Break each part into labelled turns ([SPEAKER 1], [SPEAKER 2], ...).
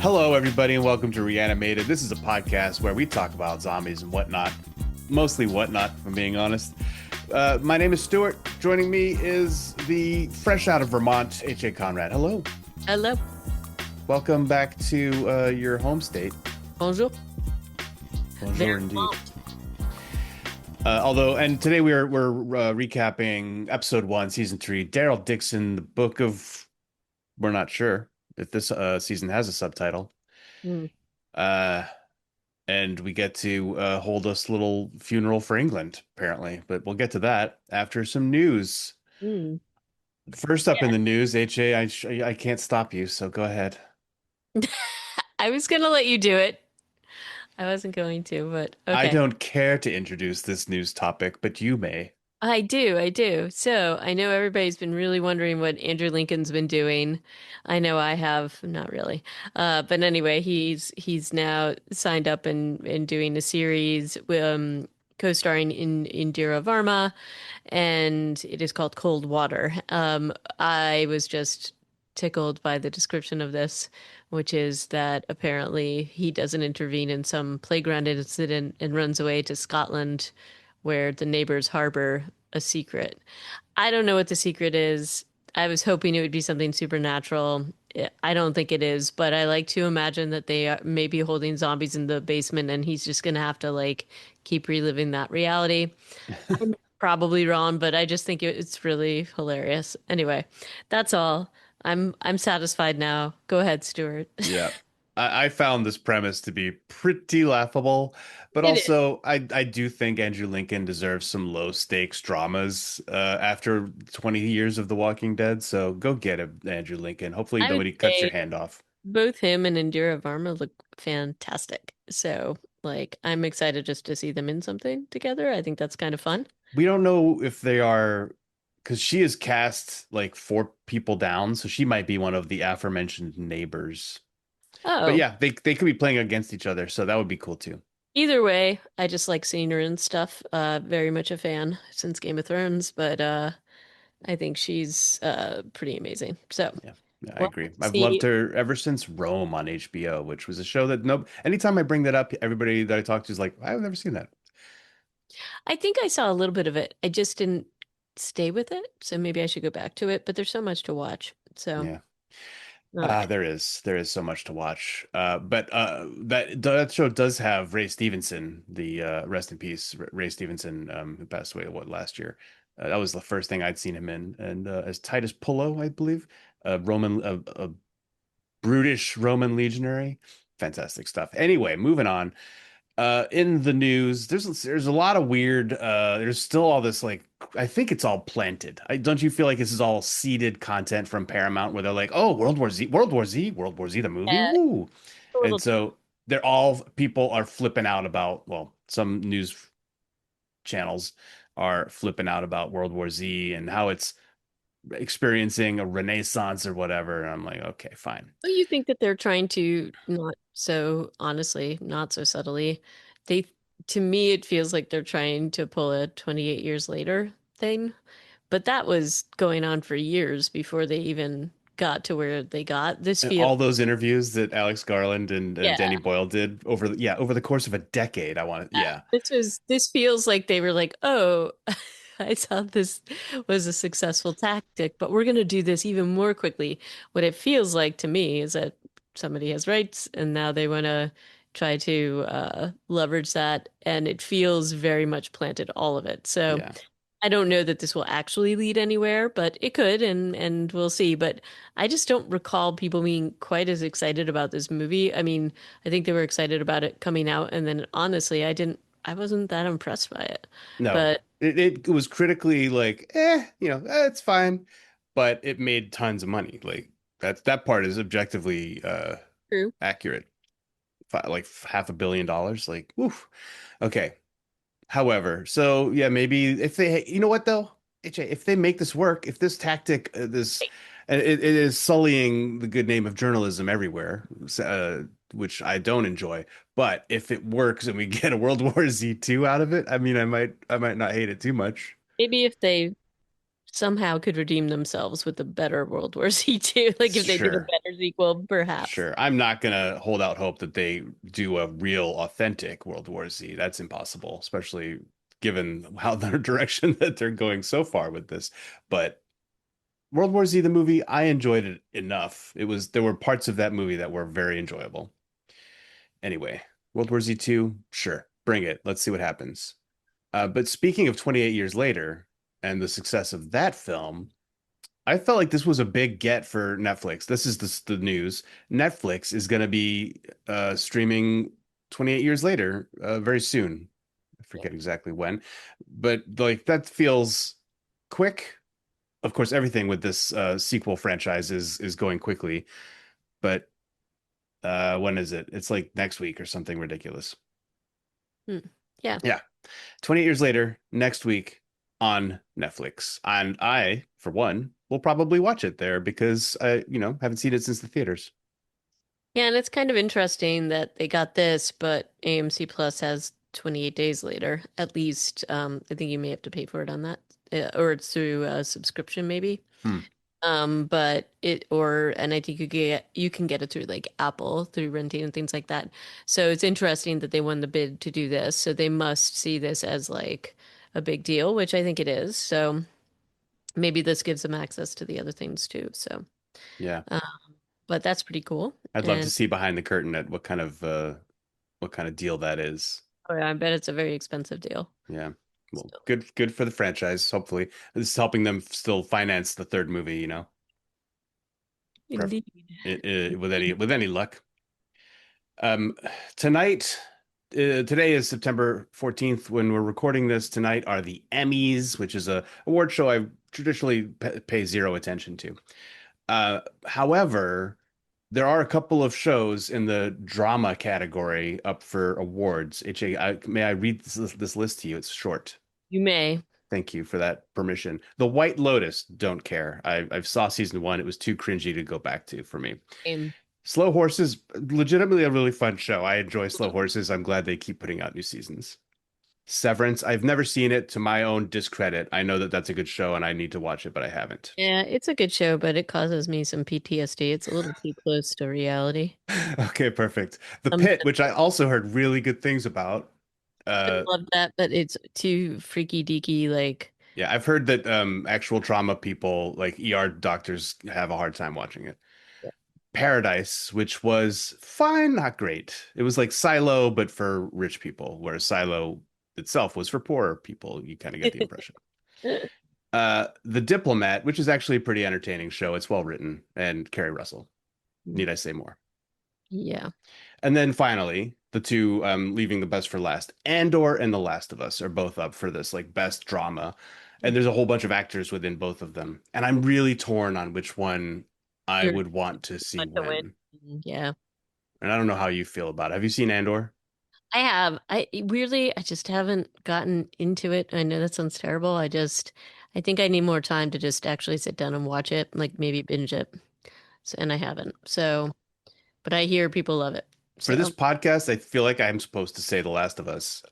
[SPEAKER 1] Hello, everybody, and welcome to Reanimated. This is a podcast where we talk about zombies and whatnot, mostly whatnot, if I'm being honest. My name is Stuart. Joining me is the fresh out of Vermont, H.A. Conrad. Hello.
[SPEAKER 2] Hello.
[SPEAKER 1] Welcome back to your home state.
[SPEAKER 2] Bonjour.
[SPEAKER 1] Bonjour, indeed.
[SPEAKER 2] Vermont.
[SPEAKER 1] And today we're recapping episode 1, season 3, Daryl Dixon, the book of. We're not sure if this season has a subtitle.
[SPEAKER 2] Mm.
[SPEAKER 1] Uh, and we get to hold us little funeral for England, apparently. But we'll get to that after some news.
[SPEAKER 2] Mm.
[SPEAKER 1] First up in the news, HA, I can't stop you, so go ahead.
[SPEAKER 2] I was gonna let you do it. I wasn't going to, but
[SPEAKER 1] I
[SPEAKER 2] okay.
[SPEAKER 1] don't care to introduce this news topic, but you may.
[SPEAKER 2] I do. So I know everybody's been really wondering what Andrew Lincoln's been doing. I know I have, not really. But anyway, he's now signed up and doing a series, co-starring in Indira Varma, and it is called Cold Water. I was just tickled by the description of this, which is that apparently he doesn't intervene in some playground incident and runs away to Scotland, where the neighbors harbor a secret. I don't know what the secret is. I was hoping it would be something supernatural. I don't think it is, but I like to imagine that they are maybe holding zombies in the basement and he's just gonna have to like keep reliving that reality. I'm probably wrong, but I just think it's really hilarious. Anyway, that's all. I'm satisfied now. Go ahead, Stuart.
[SPEAKER 1] Yeah. I found this premise to be pretty laughable, but
[SPEAKER 2] It is.
[SPEAKER 1] also I do think Andrew Lincoln deserves some low stakes dramas after 20 years of The Walking Dead. So go get him, Andrew Lincoln. Hopefully
[SPEAKER 2] I would
[SPEAKER 1] nobody cuts your
[SPEAKER 2] say
[SPEAKER 1] hand off.
[SPEAKER 2] both him and Indira Varma look fantastic. So, like, I'm excited just to see them in something together. I think that's kind of fun.
[SPEAKER 1] We don't know if they are, because she is cast like 4 people down, so she might be one of the aforementioned neighbors. But
[SPEAKER 2] Oh,
[SPEAKER 1] yeah, they could be playing against each other, so that would be cool too.
[SPEAKER 2] either way, I just like seeing her and stuff. Very much a fan since Game of Thrones, but I think she's pretty amazing. So,
[SPEAKER 1] Yeah, yeah, I
[SPEAKER 2] well,
[SPEAKER 1] agree.
[SPEAKER 2] let's
[SPEAKER 1] I've loved
[SPEAKER 2] see.
[SPEAKER 1] her ever since Rome on HBO, which was a show that no, anytime I bring that up, everybody that I talk to is like, I've never seen that.
[SPEAKER 2] I think I saw a little bit of it. I just didn't stay with it, so maybe I should go back to it. But there's so much to watch. So,
[SPEAKER 1] Yeah.
[SPEAKER 2] all right.
[SPEAKER 1] There is so much to watch. But that show does have Ray Stevenson, the rest in peace, Ray Stevenson, who passed away last year. That was the first thing I'd seen him in, and as Titus Pullo, I believe, a brutish Roman legionary. Fantastic stuff. Anyway, moving on. In the news, there's a lot of weird. There's still all this like I think it's all planted. Don't you feel like this is all seeded content from Paramount where they're like, oh, World War Z, the movie,
[SPEAKER 2] Uh,
[SPEAKER 1] woo,
[SPEAKER 2] a
[SPEAKER 1] and
[SPEAKER 2] little.
[SPEAKER 1] so they're all people are flipping out about. Well, some news channels are flipping out about World War Z and how it's experiencing a renaissance or whatever. And I'm like, okay, fine.
[SPEAKER 2] Well, you think that they're trying to not so honestly, not so subtly. They, to me, it feels like they're trying to pull a 28 years later thing, but that was going on for years before they even got to where they got. This
[SPEAKER 1] And
[SPEAKER 2] feels,
[SPEAKER 1] all those interviews that Alex Garland and
[SPEAKER 2] yeah.
[SPEAKER 1] Danny Boyle did over the course of a decade. I want to, yeah.
[SPEAKER 2] This feels like they were like, oh, I thought this was a successful tactic, but we're going to do this even more quickly. What it feels like to me is that somebody has rights and now they want to try to leverage that. And it feels very much planted, all of it. So
[SPEAKER 1] Yeah.
[SPEAKER 2] I don't know that this will actually lead anywhere, but it could, and we'll see. But I just don't recall people being quite as excited about this movie. I mean, I think they were excited about it coming out, and then honestly, I wasn't that impressed by it.
[SPEAKER 1] No.
[SPEAKER 2] But
[SPEAKER 1] It was critically like, it's fine, but it made tons of money. Like that part is objectively
[SPEAKER 2] true.
[SPEAKER 1] accurate. Like $500 million. Like, woof. Okay. However, so yeah, maybe if they, you know what though, HA, if they make this work, if this tactic, and it is sullying the good name of journalism everywhere, which I don't enjoy. But if it works and we get a World War Z2 out of it, I mean, I might not hate it too much.
[SPEAKER 2] Maybe if they somehow could redeem themselves with a better World War Z 2. Like if they did a
[SPEAKER 1] Sure.
[SPEAKER 2] better sequel, perhaps.
[SPEAKER 1] Sure. I'm not gonna hold out hope that they do a real authentic World War Z. That's impossible, especially given how the direction that they're going so far with this. But World War Z, the movie, I enjoyed it enough. There were parts of that movie that were very enjoyable. Anyway, World War Z 2, sure, bring it. Let's see what happens. But speaking of 28 years later and the success of that film, I felt like this was a big get for Netflix. This is the news. Netflix is going to be streaming 28 years later, very soon. I
[SPEAKER 2] Yeah.
[SPEAKER 1] forget exactly when, but like that feels quick. Of course, everything with this sequel franchise is going quickly, but when is it? It's like next week or something ridiculous.
[SPEAKER 2] Hmm. Yeah.
[SPEAKER 1] Yeah, 28 years later, next week on Netflix. And I, for one, will probably watch it there because I haven't seen it since the theaters.
[SPEAKER 2] Yeah, and it's kind of interesting that they got this, but AMC Plus has 28 days later. At least, I think you may have to pay for it on that, or it's through a subscription maybe.
[SPEAKER 1] Hmm.
[SPEAKER 2] And I think you can get it through like Apple through renting and things like that. So it's interesting that they won the bid to do this. So they must see this as like a big deal, which I think it is. So maybe this gives them access to the other things too. So,
[SPEAKER 1] Yeah.
[SPEAKER 2] uh, but that's pretty cool.
[SPEAKER 1] I'd love to
[SPEAKER 2] And
[SPEAKER 1] see behind the curtain at what kind of deal that is.
[SPEAKER 2] oh, yeah, I bet it's a very expensive deal.
[SPEAKER 1] Yeah. Well,
[SPEAKER 2] So
[SPEAKER 1] good for the franchise, hopefully. This is helping them still finance the third movie. Perf
[SPEAKER 2] indeed.
[SPEAKER 1] with any luck. Um, tonight, today is September 14th. When we're recording this tonight are the Emmys, which is a award show I traditionally pay zero attention to. However, there are a couple of shows in the drama category up for awards. May I read this list to you? It's short.
[SPEAKER 2] You may.
[SPEAKER 1] Thank you for that permission. The White Lotus, don't care. I've saw season one. It was too cringy to go back to for me.
[SPEAKER 2] Same.
[SPEAKER 1] Slow Horses, legitimately a really fun show. I enjoy Slow Horses. I'm glad they keep putting out new seasons. Severance, I've never seen it to my own discredit. I know that that's a good show and I need to watch it, but I haven't.
[SPEAKER 2] Yeah, it's a good show, but it causes me some PTSD. It's a little too close to reality.
[SPEAKER 1] Okay, perfect. The
[SPEAKER 2] Some
[SPEAKER 1] Pit, which I also heard really good things about.
[SPEAKER 2] I
[SPEAKER 1] Uh,
[SPEAKER 2] love that, but it's too freaky deaky. Like,
[SPEAKER 1] yeah, I've heard that actual trauma people, like ER doctors, have a hard time watching it. Paradise, which was fine, not great. It was like Silo, but for rich people, whereas Silo itself was for poor people. You kind of get the impression. The Diplomat, which is actually a pretty entertaining show. It's well written, and Carrie Russell. Need I say more?
[SPEAKER 2] yeah.
[SPEAKER 1] And then finally, the two leaving the best for last, Andor and The Last of Us are both up for this like best drama. And there's a whole bunch of actors within both of them. And I'm really torn on which one I
[SPEAKER 2] You're
[SPEAKER 1] would want to see
[SPEAKER 2] fun to win.
[SPEAKER 1] win.
[SPEAKER 2] Yeah.
[SPEAKER 1] And I don't know how you feel about it. Have you seen Andor?
[SPEAKER 2] I have. I weirdly, I just haven't gotten into it. I know that sounds terrible. I think I need more time to just actually sit down and watch it, like maybe binge it. So, and I haven't. So, but I hear people love it.
[SPEAKER 1] For this
[SPEAKER 2] So,
[SPEAKER 1] podcast, I feel like I'm supposed to say The Last of Us.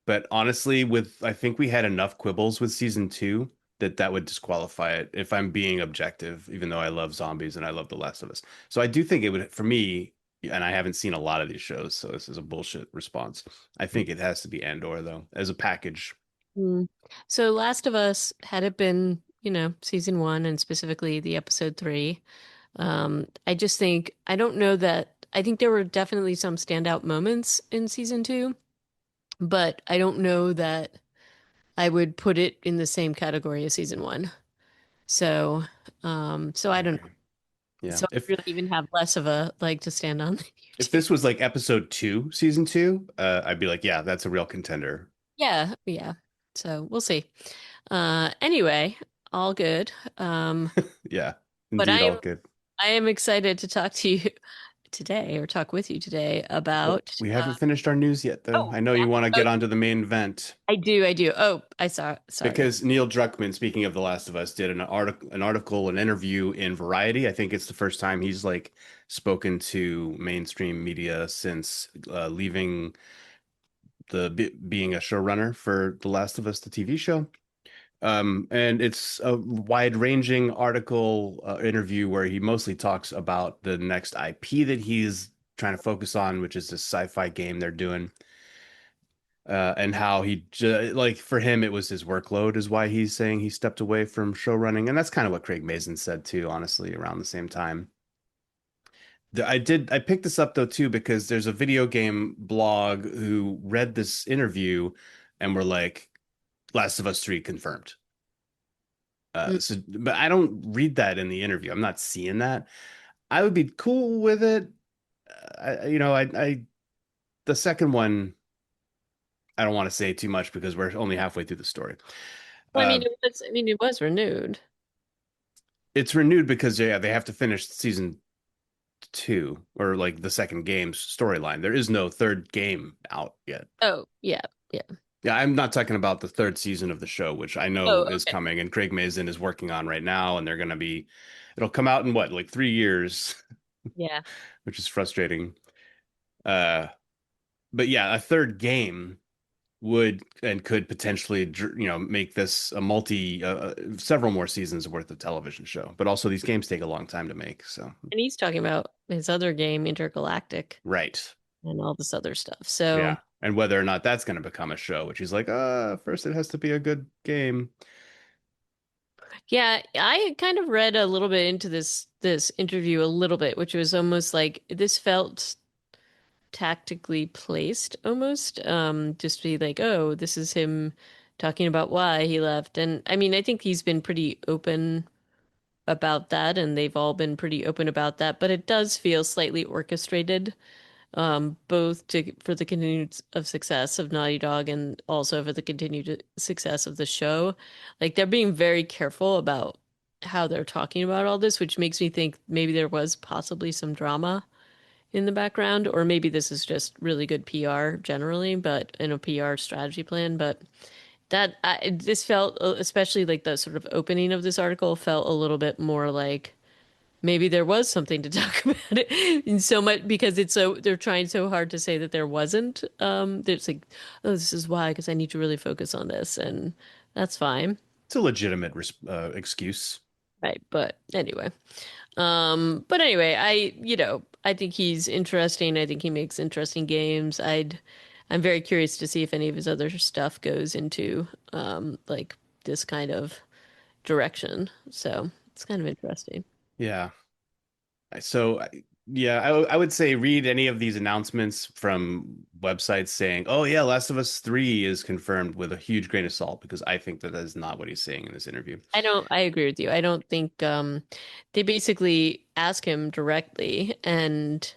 [SPEAKER 1] But honestly, I think we had enough quibbles with season two that that would disqualify it if I'm being objective, even though I love zombies and I love The Last of Us. So I do think it would, for me, and I haven't seen a lot of these shows, so this is a bullshit response. I think it has to be Andor, though, as a package.
[SPEAKER 2] mm. So Last of Us, had it been, season one and specifically the episode three, I just think, I don't know that, I think there were definitely some standout moments in season two, but I don't know that I would put it in the same category as season one. So, so I don't know.
[SPEAKER 1] Okay. Yeah.
[SPEAKER 2] So I
[SPEAKER 1] If
[SPEAKER 2] really even have less of a leg to stand on than you
[SPEAKER 1] if
[SPEAKER 2] do.
[SPEAKER 1] this was like episode two, season two, I'd be like, yeah, that's a real contender.
[SPEAKER 2] Yeah, yeah. So we'll see. Anyway, all good.
[SPEAKER 1] Yeah,
[SPEAKER 2] But
[SPEAKER 1] indeed, all good.
[SPEAKER 2] I am excited to talk to you today or talk with you today
[SPEAKER 1] Well,
[SPEAKER 2] about
[SPEAKER 1] we haven't finished our news yet, though.
[SPEAKER 2] oh
[SPEAKER 1] I know
[SPEAKER 2] yeah.
[SPEAKER 1] you want to
[SPEAKER 2] Oh,
[SPEAKER 1] get onto the main event.
[SPEAKER 2] I do. Oh, I saw sorry.
[SPEAKER 1] Because Neil Druckmann, speaking of The Last of Us, did an interview in Variety. I think it's the first time he's like spoken to mainstream media since leaving being a showrunner for The Last of Us, the TV show. And it's a wide-ranging article interview where he mostly talks about the next IP that he's trying to focus on, which is this sci-fi game they're doing. And how like for him it was his workload is why he's saying he stepped away from show running, and that's kind of what Craig Mazin said too, honestly, around the same time. I picked this up though too because there's a video game blog who read this interview and were like, Last of Us 3 confirmed.
[SPEAKER 2] Mm.
[SPEAKER 1] But I don't read that in the interview. I'm not seeing that. I would be cool with it. The second one, I don't want to say too much because we're only halfway through the story.
[SPEAKER 2] Well,
[SPEAKER 1] Uh,
[SPEAKER 2] I mean, it was renewed.
[SPEAKER 1] it's renewed because yeah, they have to finish season two or like the second game's storyline. There is no third game out yet.
[SPEAKER 2] Oh, yeah, yeah.
[SPEAKER 1] Yeah, I'm not talking about the third season of the show, which I know
[SPEAKER 2] Oh,
[SPEAKER 1] is
[SPEAKER 2] okay.
[SPEAKER 1] coming and Craig Mazin is working on right now, and it'll come out in what, like 3 years,
[SPEAKER 2] Yeah.
[SPEAKER 1] which is frustrating. Uh, but yeah, a third game would and could potentially, make this a several more seasons worth of television show. But also, these games take a long time to make. So,
[SPEAKER 2] And he's talking about his other game, Intergalactic,
[SPEAKER 1] right.
[SPEAKER 2] and all this other stuff. So,
[SPEAKER 1] Yeah. And whether or not that's going to become a show, which he's like, first it has to be a good game.
[SPEAKER 2] yeah, I kind of read a little bit into this interview a little bit, which was almost like this felt tactically placed almost just to be like, oh, this is him talking about why he left. And I mean, I think he's been pretty open about that, and they've all been pretty open about that, but it does feel slightly orchestrated, both for the continued of success of Naughty Dog and also for the continued success of the show. Like they're being very careful about how they're talking about all this, which makes me think maybe there was possibly some drama in the background, or maybe this is just really good PR generally, but in a PR strategy plan. But this felt, especially like the sort of opening of this article, felt a little bit more like maybe there was something to talk about it and so much because they're trying so hard to say that there wasn't. There's like, oh, this is why, because I need to really focus on this, and that's fine.
[SPEAKER 1] It's a legitimate excuse.
[SPEAKER 2] Right. But anyway, I think he's interesting. I think he makes interesting games. I'm very curious to see if any of his other stuff goes into like this kind of direction. So it's kind of interesting.
[SPEAKER 1] Yeah. So, yeah, I would say read any of these announcements from websites saying, "Oh yeah, Last of Us 3 is confirmed," with a huge grain of salt because I think that is not what he's saying in this interview.
[SPEAKER 2] I agree with you. I don't think they basically ask him directly, and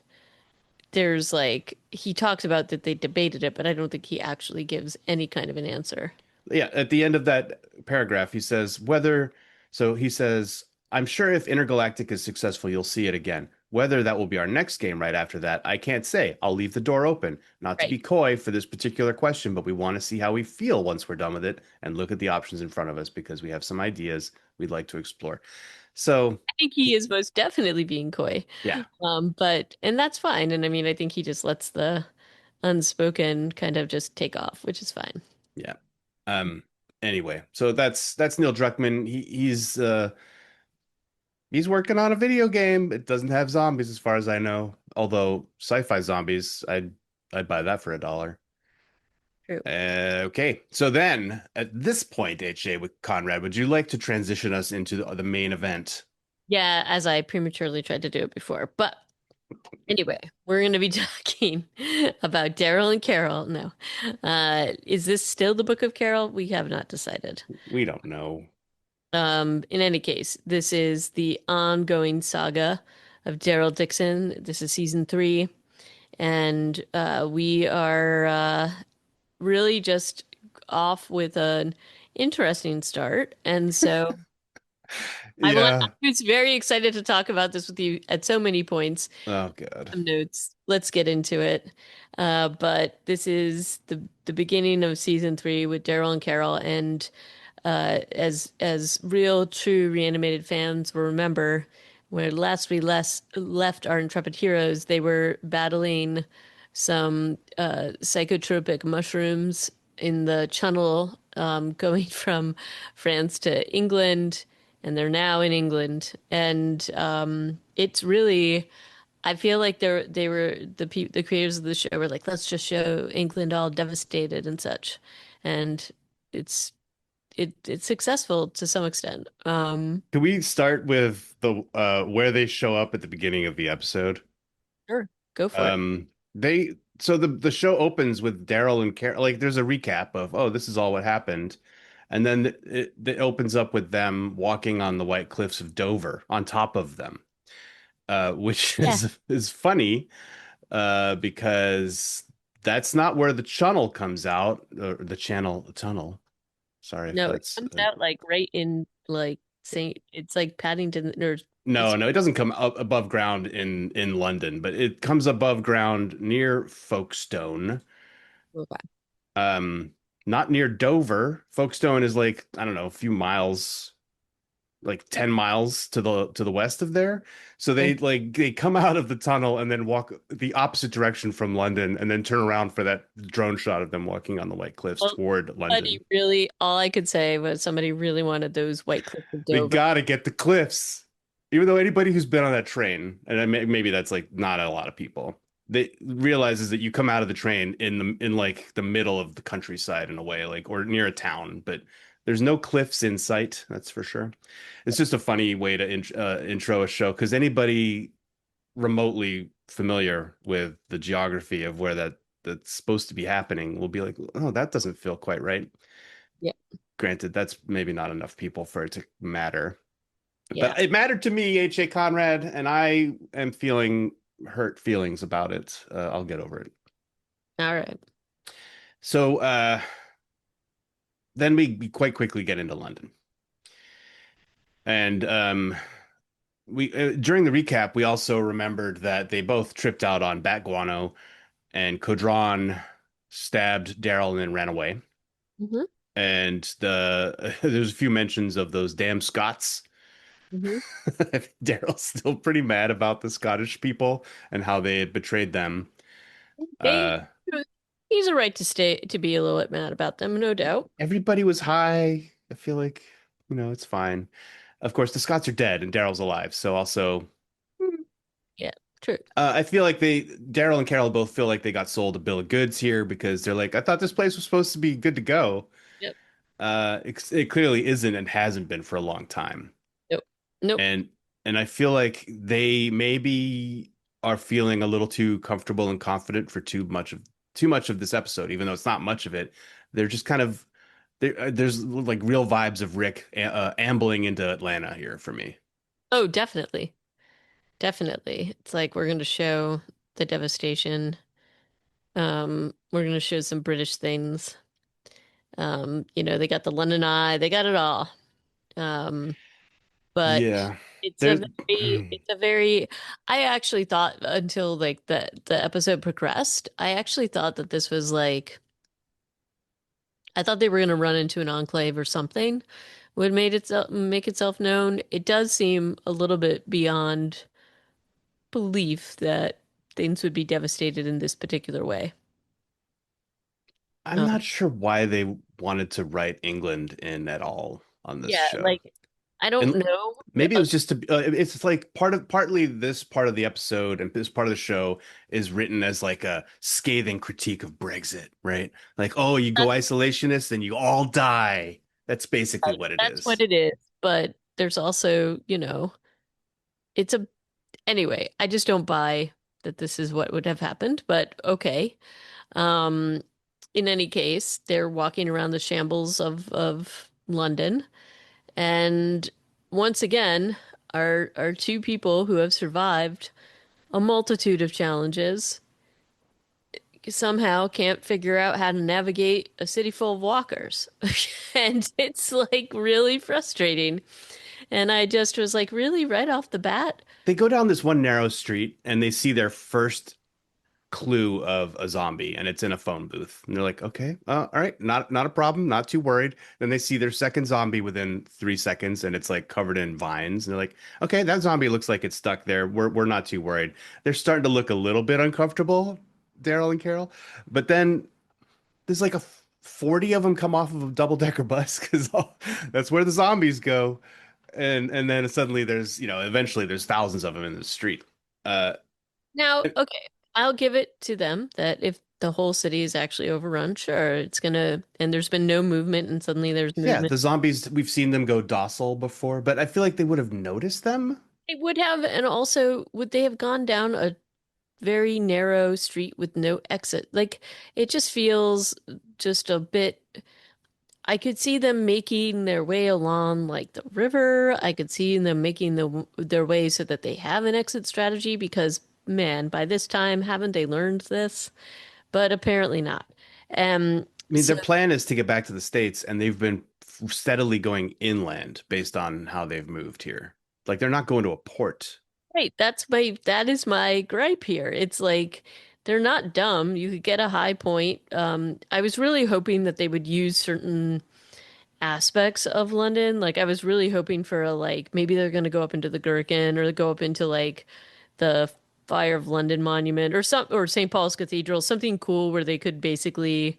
[SPEAKER 2] there's like he talks about that they debated it, but I don't think he actually gives any kind of an answer.
[SPEAKER 1] Yeah, at the end of that paragraph, he says, he says, I'm sure if Intergalactic is successful, you'll see it again. Whether that will be our next game right after that, I can't say. I'll leave the door open. Not to
[SPEAKER 2] Right.
[SPEAKER 1] be coy for this particular question, but we want to see how we feel once we're done with it and look at the options in front of us because we have some ideas we'd like to explore. So,
[SPEAKER 2] I think he is most definitely being coy.
[SPEAKER 1] yeah,
[SPEAKER 2] And that's fine. And I mean, I think he just lets the unspoken kind of just take off, which is fine.
[SPEAKER 1] yeah. Um, anyway, so that's Neil Druckmann. He's working on a video game. It doesn't have zombies as far as I know. Although sci-fi zombies, I'd buy that for $1.
[SPEAKER 2] True.
[SPEAKER 1] Okay. So then at this point, HJ with Conrad, would you like to transition us into the main event?
[SPEAKER 2] Yeah, as I prematurely tried to do it before. But anyway, we're going to be talking about Daryl and Carol. No. Is this still the Book of Carol? We have not decided.
[SPEAKER 1] We don't know.
[SPEAKER 2] In any case, this is the ongoing saga of Daryl Dixon. This is season 3, and we are really just off with an interesting start. And so I
[SPEAKER 1] Yeah.
[SPEAKER 2] was very excited to talk about this with you at so many points.
[SPEAKER 1] Oh, God.
[SPEAKER 2] Some notes. Let's get into it. But this is the beginning of season 3 with Daryl and Carol, and as real, true reanimated fans will remember, where last we left our intrepid heroes, they were battling some psychotropic mushrooms in the channel going from France to England, and they're now in England. And it's really, I feel like they were the creators of the show were like, let's just show England all devastated and such, and it's it's successful to some extent.
[SPEAKER 1] Can we start with the where they show up at the beginning of the episode?
[SPEAKER 2] Sure, go for it.
[SPEAKER 1] They so the show opens with Daryl and Carol. Like, there's a recap of, oh, this is all what happened, and then it opens up with them walking on the white cliffs of Dover on top of them, which
[SPEAKER 2] Yeah.
[SPEAKER 1] is funny, because that's not where the channel comes out, or the channel tunnel. Sorry if
[SPEAKER 2] No, it
[SPEAKER 1] that's
[SPEAKER 2] comes out like right in like Saint. It's like Paddington or
[SPEAKER 1] no,
[SPEAKER 2] it's
[SPEAKER 1] no, it doesn't come up above ground in London, but it comes above ground near Folkestone.
[SPEAKER 2] okay.
[SPEAKER 1] Um, Not near Dover. Folkestone is like, I don't know, a few miles, like 10 miles to the west of there. So they come out of the tunnel and then walk the opposite direction from London and then turn around for that drone shot of them walking on the White Cliffs
[SPEAKER 2] Well,
[SPEAKER 1] toward
[SPEAKER 2] somebody
[SPEAKER 1] London.
[SPEAKER 2] really, all I could say was somebody really wanted those white cliffs of
[SPEAKER 1] They
[SPEAKER 2] Dover.
[SPEAKER 1] gotta get the cliffs. Even though anybody who's been on that train, and maybe that's like not a lot of people, they realizes that you come out of the train in like the middle of the countryside in a way, like, or near a town, but there's no cliffs in sight, that's for sure. It's just a funny way to intro a show because anybody remotely familiar with the geography of where that's supposed to be happening will be like, oh, that doesn't feel quite right.
[SPEAKER 2] Yeah,
[SPEAKER 1] Granted, that's maybe not enough people for it to matter.
[SPEAKER 2] yeah.
[SPEAKER 1] But it mattered to me, H.A. Conrad, and I am feeling hurt feelings about it. I'll get over it.
[SPEAKER 2] All right.
[SPEAKER 1] So then we quite quickly get into London. And we during the recap, we also remembered that they both tripped out on bat guano and Codron stabbed Daryl and then ran away.
[SPEAKER 2] Hmm.
[SPEAKER 1] And there's a few mentions of those damn Scots.
[SPEAKER 2] Hmm.
[SPEAKER 1] Daryl's still pretty mad about the Scottish people and how they had betrayed them.
[SPEAKER 2] They,
[SPEAKER 1] Uh,
[SPEAKER 2] he's a right to stay to be a little bit mad about them, no doubt.
[SPEAKER 1] Everybody was high. I feel like, it's fine. Of course, the Scots are dead and Daryl's alive. So also,
[SPEAKER 2] Yeah, true.
[SPEAKER 1] I feel like Daryl and Carol both feel like they got sold a bill of goods here because they're like, I thought this place was supposed to be good to go.
[SPEAKER 2] Yep.
[SPEAKER 1] It clearly isn't and hasn't been for a long time.
[SPEAKER 2] Nope. Nope.
[SPEAKER 1] And and I feel like they maybe are feeling a little too comfortable and confident for too much of this episode, even though it's not much of it. They're just kind of there's like real vibes of Rick ambling into Atlanta here for me.
[SPEAKER 2] Oh, definitely. Definitely. It's like we're going to show the devastation. We're going to show some British things. They got the London Eye, they got it all. Um, but
[SPEAKER 1] Yeah.
[SPEAKER 2] it's a
[SPEAKER 1] There's
[SPEAKER 2] very I actually thought until like the episode progressed, I actually thought that this was like I thought they were going to run into an enclave or something would make itself known. It does seem a little bit beyond belief that things would be devastated in this particular way.
[SPEAKER 1] I'm
[SPEAKER 2] Um,
[SPEAKER 1] not sure why they wanted to write England in at all on this
[SPEAKER 2] yeah,
[SPEAKER 1] show.
[SPEAKER 2] like I don't
[SPEAKER 1] And
[SPEAKER 2] know.
[SPEAKER 1] maybe it was just it's like partly this part of the episode and this part of the show is written as like a scathing critique of Brexit, right? Like, oh, you go
[SPEAKER 2] That's
[SPEAKER 1] isolationist and you all die. That's basically
[SPEAKER 2] right.
[SPEAKER 1] what it
[SPEAKER 2] That's what
[SPEAKER 1] is.
[SPEAKER 2] it is. But there's also, it's a anyway, I just don't buy that this is what would have happened, but okay. Um, in any case, they're walking around the shambles of London, and once again, our two people who have survived a multitude of challenges somehow can't figure out how to navigate a city full of walkers. And it's like really frustrating. And I just was like, really, right off the bat?
[SPEAKER 1] They go down this one narrow street and they see their first clue of a zombie and it's in a phone booth. And they're like, okay, all right, not a problem, not too worried. Then they see their second zombie within 3 seconds and it's like covered in vines. And they're like, okay, that zombie looks like it's stuck there. We're not too worried. They're starting to look a little bit uncomfortable, Daryl and Carol. But then there's like a 40 of them come off of a double-decker bus because that's where the zombies go. And then suddenly there's, eventually there's thousands of them in the street. Uh,
[SPEAKER 2] Now, okay, I'll give it to them that if the whole city is actually overrun, sure, it's gonna, and there's been no movement, and suddenly there's
[SPEAKER 1] yeah,
[SPEAKER 2] movement.
[SPEAKER 1] the zombies, we've seen them go docile before, but I feel like they would have noticed them.
[SPEAKER 2] They would have, and also, would they have gone down a very narrow street with no exit? Like, it just feels just a bit. I could see them making their way along like the river. I could see them making their way so that they have an exit strategy because, man, by this time, haven't they learned this? But apparently not.
[SPEAKER 1] I mean,
[SPEAKER 2] So
[SPEAKER 1] their plan is to get back to the States, and they've been steadily going inland based on how they've moved here. Like they're not going to a port.
[SPEAKER 2] right, that is my gripe here. It's like they're not dumb. You could get a high point. I was really hoping that they would use certain aspects of London. Like I was really hoping for a like maybe they're gonna go up into the Gherkin or go up into like the Fire of London Monument or some or St. Paul's Cathedral, something cool where they could basically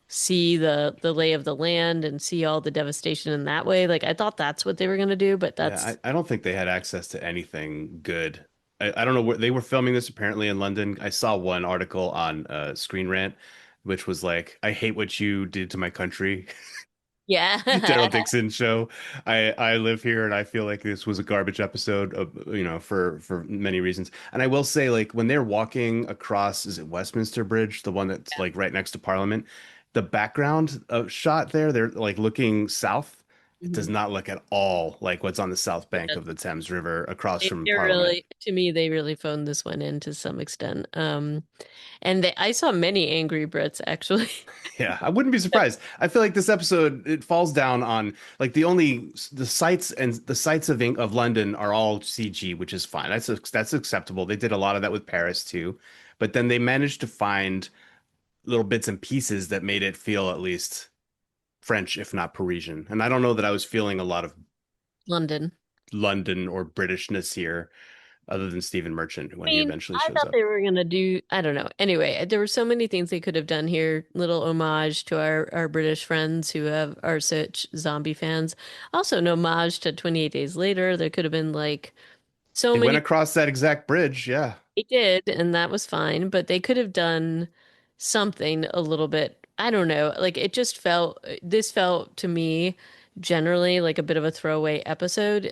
[SPEAKER 2] see the lay of the land and see all the devastation in that way. Like I thought that's what they were gonna do, but
[SPEAKER 1] Yeah,
[SPEAKER 2] that's
[SPEAKER 1] I don't think they had access to anything good. I don't know where they were filming this apparently in London. I saw one article on Screen Rant, which was like, I hate what you did to my country.
[SPEAKER 2] yeah.
[SPEAKER 1] Daryl Dixon show. I live here and I feel like this was a garbage episode of, for many reasons. And I will say, like, when they're walking across, is it Westminster Bridge, the one that's like right next to Parliament, the background shot there, they're like looking south. It does
[SPEAKER 2] Mhm.
[SPEAKER 1] not look at all like what's on the south bank
[SPEAKER 2] Yeah.
[SPEAKER 1] of the Thames River across from
[SPEAKER 2] They're
[SPEAKER 1] Parliament.
[SPEAKER 2] really, to me, they really phoned this one in to some extent. And I saw many angry Brits actually.
[SPEAKER 1] Yeah, I wouldn't be surprised. I feel like this episode it falls down on like the sites and the sites of London are all CG, which is fine. That's acceptable. They did a lot of that with Paris too, but then they managed to find little bits and pieces that made it feel at least French, if not Parisian. And I don't know that I was feeling a lot of
[SPEAKER 2] London.
[SPEAKER 1] London or Britishness here, other than Stephen Merchant when
[SPEAKER 2] I
[SPEAKER 1] he
[SPEAKER 2] mean,
[SPEAKER 1] eventually
[SPEAKER 2] I
[SPEAKER 1] shows
[SPEAKER 2] thought
[SPEAKER 1] up.
[SPEAKER 2] they were gonna do, I don't know. Anyway, there were so many things they could have done here. Little homage to our British friends who are such zombie fans. Also, an homage to 28 Days Later. There could have been like so
[SPEAKER 1] They went
[SPEAKER 2] many.
[SPEAKER 1] across that exact bridge, yeah.
[SPEAKER 2] They did, and that was fine, but they could have done something a little bit. I don't know. Like it just this felt to me generally like a bit of a throwaway episode,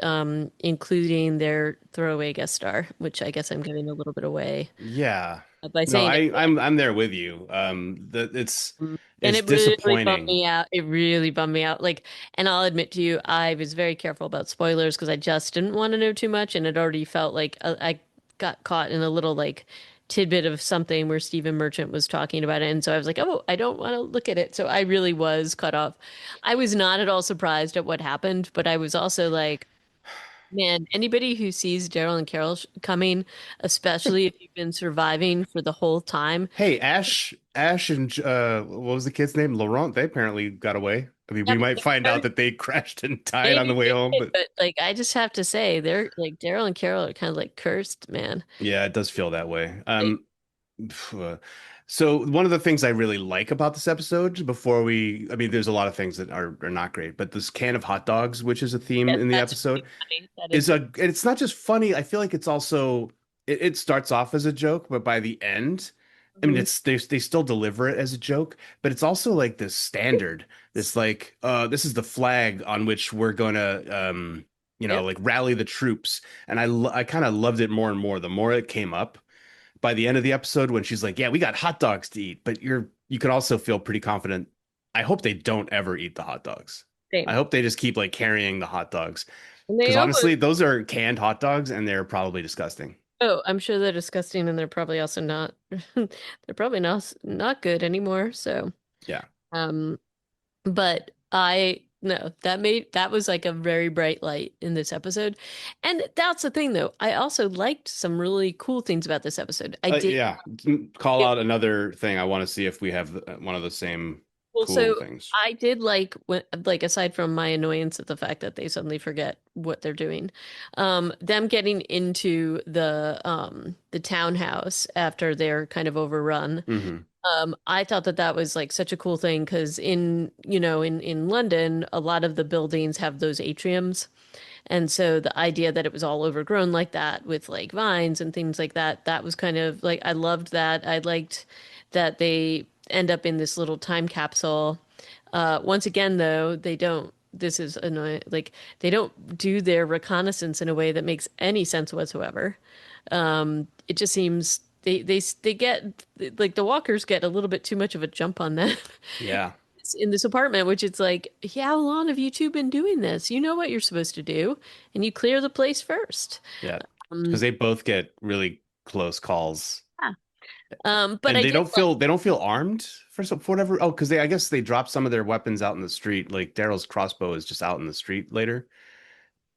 [SPEAKER 2] including their throwaway guest star, which I guess I'm giving a little bit away
[SPEAKER 1] Yeah.
[SPEAKER 2] by
[SPEAKER 1] No,
[SPEAKER 2] saying it.
[SPEAKER 1] I'm there with you.
[SPEAKER 2] And
[SPEAKER 1] It's
[SPEAKER 2] it really bummed
[SPEAKER 1] disappointing.
[SPEAKER 2] me out. It really bummed me out. Like, and I'll admit to you, I was very careful about spoilers because I just didn't want to know too much, and it already felt like I got caught in a little like tidbit of something where Stephen Merchant was talking about it, and so I was like, oh, I don't want to look at it. So I really was cut off. I was not at all surprised at what happened, but I was also like, man, anybody who sees Daryl and Carol coming, especially if you've been surviving for the whole time.
[SPEAKER 1] Hey, Ash and what was the kid's name? Laurent, they apparently got away. I mean, we
[SPEAKER 2] Yep.
[SPEAKER 1] might find out that they crashed and died on the
[SPEAKER 2] Maybe
[SPEAKER 1] way
[SPEAKER 2] they
[SPEAKER 1] home,
[SPEAKER 2] did,
[SPEAKER 1] but
[SPEAKER 2] but like I just have to say, they're like Daryl and Carol are kind of like cursed, man.
[SPEAKER 1] yeah, it does feel that way.
[SPEAKER 2] Like,
[SPEAKER 1] Uh, so one of the things I really like about this episode, I mean, there's a lot of things that are not great, but this can of hot dogs, which is a theme
[SPEAKER 2] yes,
[SPEAKER 1] in the
[SPEAKER 2] that's
[SPEAKER 1] episode,
[SPEAKER 2] really funny. That
[SPEAKER 1] is
[SPEAKER 2] is
[SPEAKER 1] a and it's not just funny. I feel like it's also it starts off as a joke, but by the end, I mean
[SPEAKER 2] mhm.
[SPEAKER 1] they still deliver it as a joke, but it's also like this standard, this like this is the flag on which we're gonna
[SPEAKER 2] Yep,
[SPEAKER 1] like rally the troops, and I kind of loved it more and more the more it came up by the end of the episode when she's like, "Yeah, we got hot dogs to eat," but you can also feel pretty confident. I hope they don't ever eat the hot dogs. I
[SPEAKER 2] same.
[SPEAKER 1] hope they just keep like carrying the hot dogs.
[SPEAKER 2] And
[SPEAKER 1] Because
[SPEAKER 2] they almost
[SPEAKER 1] honestly, those are canned hot dogs and they're probably disgusting.
[SPEAKER 2] oh, I'm sure they're disgusting and they're probably also not they're probably not good anymore. So
[SPEAKER 1] Yeah.
[SPEAKER 2] um but I no, that was like a very bright light in this episode. And that's the thing though. I also liked some really cool things about this episode. I did
[SPEAKER 1] Yeah. Call out another thing. I want to see if we have one of the same
[SPEAKER 2] well,
[SPEAKER 1] cool
[SPEAKER 2] so
[SPEAKER 1] things.
[SPEAKER 2] I did like when, like aside from my annoyance at the fact that they suddenly forget what they're doing, them getting into the townhouse after they're kind of overrun.
[SPEAKER 1] Hmm.
[SPEAKER 2] I thought that that was like such a cool thing because in London, a lot of the buildings have those atriums. And so the idea that it was all overgrown like that with like vines and things like that, that was kind of like I loved that. I liked that they end up in this little time capsule. Once again, though, they don't. This is annoying. Like they don't do their reconnaissance in a way that makes any sense whatsoever. It just seems they get like the walkers get a little bit too much of a jump on them
[SPEAKER 1] Yeah.
[SPEAKER 2] in this apartment, which it's like, yeah, how long have you two been doing this? You know what you're supposed to do, and you clear the place first.
[SPEAKER 1] Yeah. Because
[SPEAKER 2] Um,
[SPEAKER 1] they both get really close calls.
[SPEAKER 2] yeah. But
[SPEAKER 1] And
[SPEAKER 2] I did like,
[SPEAKER 1] they don't feel armed for whatever. Oh, because they I guess they drop some of their weapons out in the street. Like Daryl's crossbow is just out in the street later,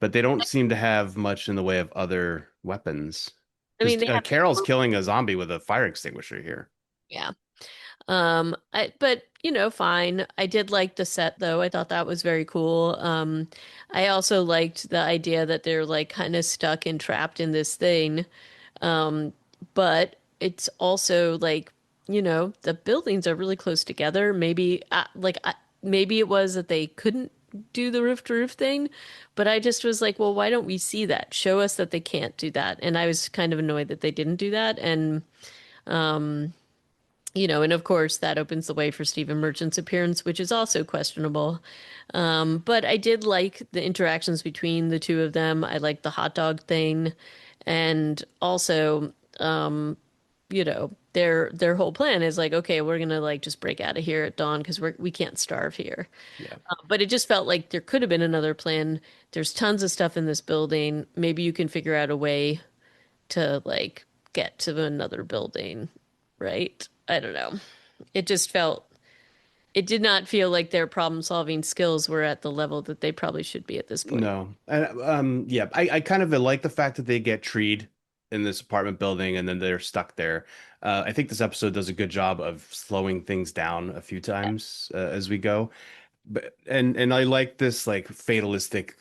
[SPEAKER 1] but they don't seem to have much in the way of other weapons.
[SPEAKER 2] I
[SPEAKER 1] Because
[SPEAKER 2] mean, they have,
[SPEAKER 1] Carol's killing a zombie with a fire extinguisher here.
[SPEAKER 2] yeah. But fine. I did like the set though. I thought that was very cool. I also liked the idea that they're like kind of stuck and trapped in this thing. Um, but it's also like, the buildings are really close together. Maybe it was that they couldn't do the roof to roof thing, but I just was like, well, why don't we see that? Show us that they can't do that. And I was kind of annoyed that they didn't do that. And of course that opens the way for Stephen Merchant's appearance, which is also questionable. But I did like the interactions between the two of them. I liked the hot dog thing, and also, their whole plan is like, okay, we're gonna like just break out of here at dawn because we can't starve here.
[SPEAKER 1] Yeah.
[SPEAKER 2] But it just felt like there could have been another plan. There's tons of stuff in this building. Maybe you can figure out a way to like get to another building, right? I don't know. It just felt, it did not feel like their problem solving skills were at the level that they probably should be at this point.
[SPEAKER 1] No. And yeah, I kind of like the fact that they get treed in this apartment building and then they're stuck there. I think this episode does a good job of slowing things down a few times as we go. But and I like this like fatalistic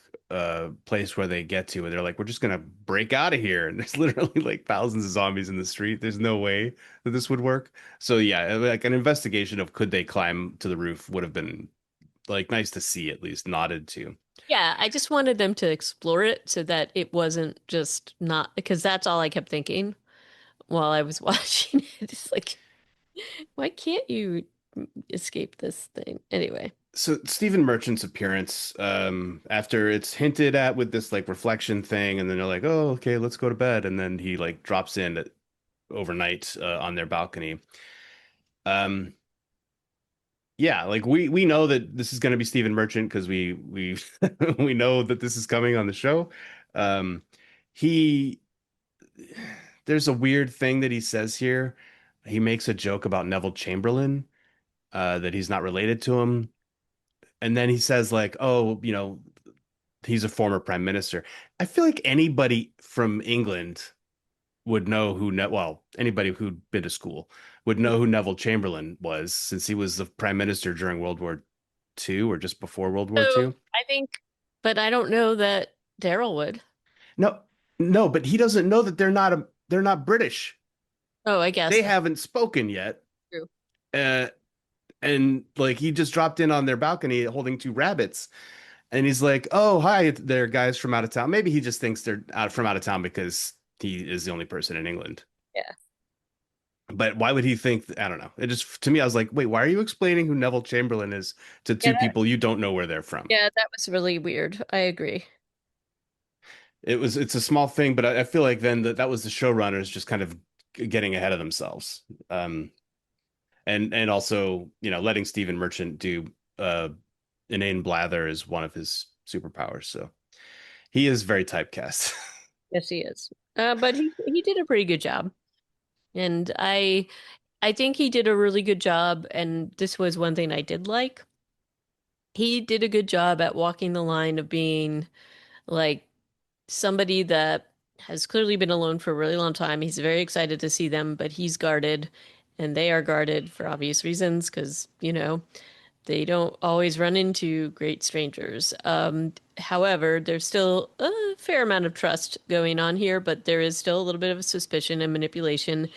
[SPEAKER 1] place where they get to where they're like, we're just gonna break out of here. And there's literally like thousands of zombies in the street. There's no way that this would work. So yeah, like an investigation of could they climb to the roof would have been like nice to see at least nodded to.
[SPEAKER 2] Yeah, I just wanted them to explore it so that it wasn't just not, because that's all I kept thinking while I was watching it. It's like, why can't you escape this thing? Anyway.
[SPEAKER 1] So Stephen Merchant's appearance, after it's hinted at with this like reflection thing, and then they're like, "Oh, okay, let's go to bed," and then he like drops in overnight on their balcony. Um, yeah, like we know that this is going to be Stephen Merchant because we we know that this is coming on the show. Um, he there's a weird thing that he says here. He makes a joke about Neville Chamberlain, that he's not related to him. And then he says like, "Oh, he's a former prime minister." I feel like anybody from England would know well, anybody who'd been to school would know who Neville Chamberlain was since he was the prime minister during World War II or just before World War
[SPEAKER 2] So
[SPEAKER 1] II.
[SPEAKER 2] I think, but I don't know that Daryl would.
[SPEAKER 1] No, no, but he doesn't know that they're not British.
[SPEAKER 2] Oh, I guess
[SPEAKER 1] They
[SPEAKER 2] that's
[SPEAKER 1] haven't spoken yet.
[SPEAKER 2] true.
[SPEAKER 1] Uh, and like he just dropped in on their balcony holding two rabbits. And he's like, "Oh, hi there, guys from out of town." Maybe he just thinks they're out of town because he is the only person in England.
[SPEAKER 2] Yeah.
[SPEAKER 1] But why would he think? I don't know. It just to me, I was like, "Wait, why are you explaining who Neville Chamberlain is to
[SPEAKER 2] Yeah,
[SPEAKER 1] two people you don't know where they're from?"
[SPEAKER 2] yeah, that was really weird. I agree.
[SPEAKER 1] It's a small thing, but I feel like then that was the showrunners just kind of getting ahead of themselves. And also, letting Stephen Merchant do inane blather is one of his superpowers. So he is very typecast.
[SPEAKER 2] Yes, he is. But he did a pretty good job. And I think he did a really good job, and this was one thing I did like. He did a good job at walking the line of being like somebody that has clearly been alone for a really long time. He's very excited to see them, but he's guarded, and they are guarded for obvious reasons because, they don't always run into great strangers. However, there's still a fair amount of trust going on here, but there is still a little bit of suspicion and manipulation.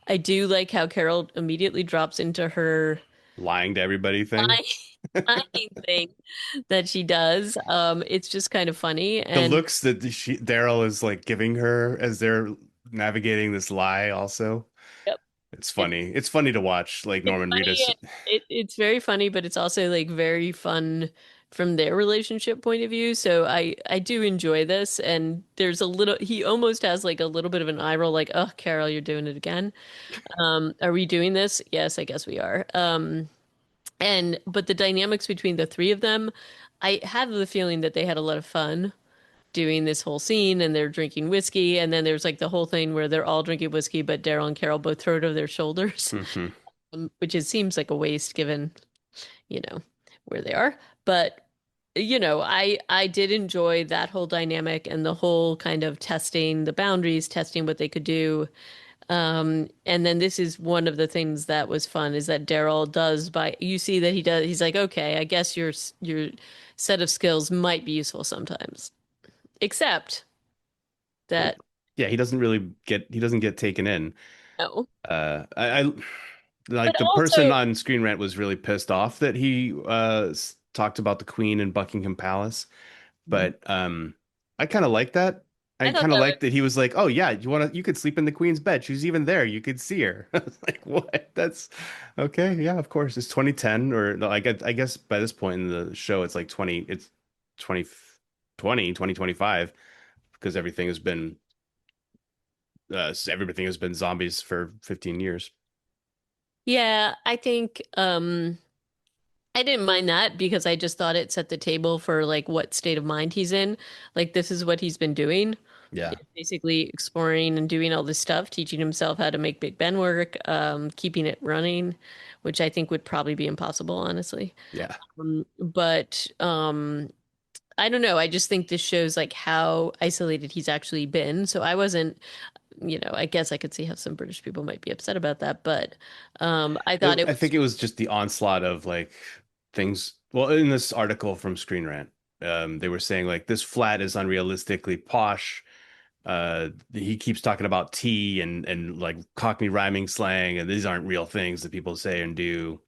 [SPEAKER 2] I do like how Carol immediately drops into her
[SPEAKER 1] Lying to everybody thing.
[SPEAKER 2] lying, lying thing that she does. It's just kind of funny,
[SPEAKER 1] The
[SPEAKER 2] and
[SPEAKER 1] looks that Daryl is like giving her as they're navigating this lie also.
[SPEAKER 2] yep.
[SPEAKER 1] It's funny. It's funny to watch like
[SPEAKER 2] It's
[SPEAKER 1] Norman
[SPEAKER 2] funny
[SPEAKER 1] Reedus.
[SPEAKER 2] and it's very funny, but it's also like very fun from their relationship point of view. So I do enjoy this, and there's a little he almost has like a little bit of an eye roll, like, oh, Carol, you're doing it again. Are we doing this? Yes, I guess we are. And but the dynamics between the three of them, I have the feeling that they had a lot of fun doing this whole scene and they're drinking whiskey, and then there's like the whole thing where they're all drinking whiskey, but Daryl and Carol both throw it over their shoulders,
[SPEAKER 1] Hmm.
[SPEAKER 2] which is seems like a waste given, you know, where they are. But I did enjoy that whole dynamic and the whole kind of testing the boundaries, testing what they could do. And then this is one of the things that was fun is that Daryl does by you see that he does he's like, okay, I guess your set of skills might be useful sometimes. Except that
[SPEAKER 1] Yeah, he doesn't get taken in.
[SPEAKER 2] no.
[SPEAKER 1] I
[SPEAKER 2] But
[SPEAKER 1] like the person
[SPEAKER 2] also
[SPEAKER 1] on Screen Rant was really pissed off that he talked about the Queen in Buckingham Palace. But I kind of like that.
[SPEAKER 2] I
[SPEAKER 1] I
[SPEAKER 2] thought
[SPEAKER 1] kind of
[SPEAKER 2] that
[SPEAKER 1] like that he was like, "Oh yeah, you could sleep in the queen's bed. She's even there. You could see her." I was like, "What? That's okay. Yeah, of course. It's 2010 or no, I guess by this point in the show it's like 2025 because everything has been zombies for 15 years."
[SPEAKER 2] yeah, I think I didn't mind that because I just thought it set the table for like what state of mind he's in. Like this is what he's been doing.
[SPEAKER 1] Yeah.
[SPEAKER 2] Is basically exploring and doing all this stuff, teaching himself how to make Big Ben work, keeping it running, which I think would probably be impossible, honestly.
[SPEAKER 1] Yeah.
[SPEAKER 2] But I don't know. I just think this shows like how isolated he's actually been. So I wasn't, I guess I could see how some British people might be upset about that, but I thought it
[SPEAKER 1] I
[SPEAKER 2] was,
[SPEAKER 1] think it was just the onslaught of like things. Well, in this article from Screen Rant, they were saying like this flat is unrealistically posh. He keeps talking about tea and like Cockney rhyming slang, and these aren't real things that people say and do.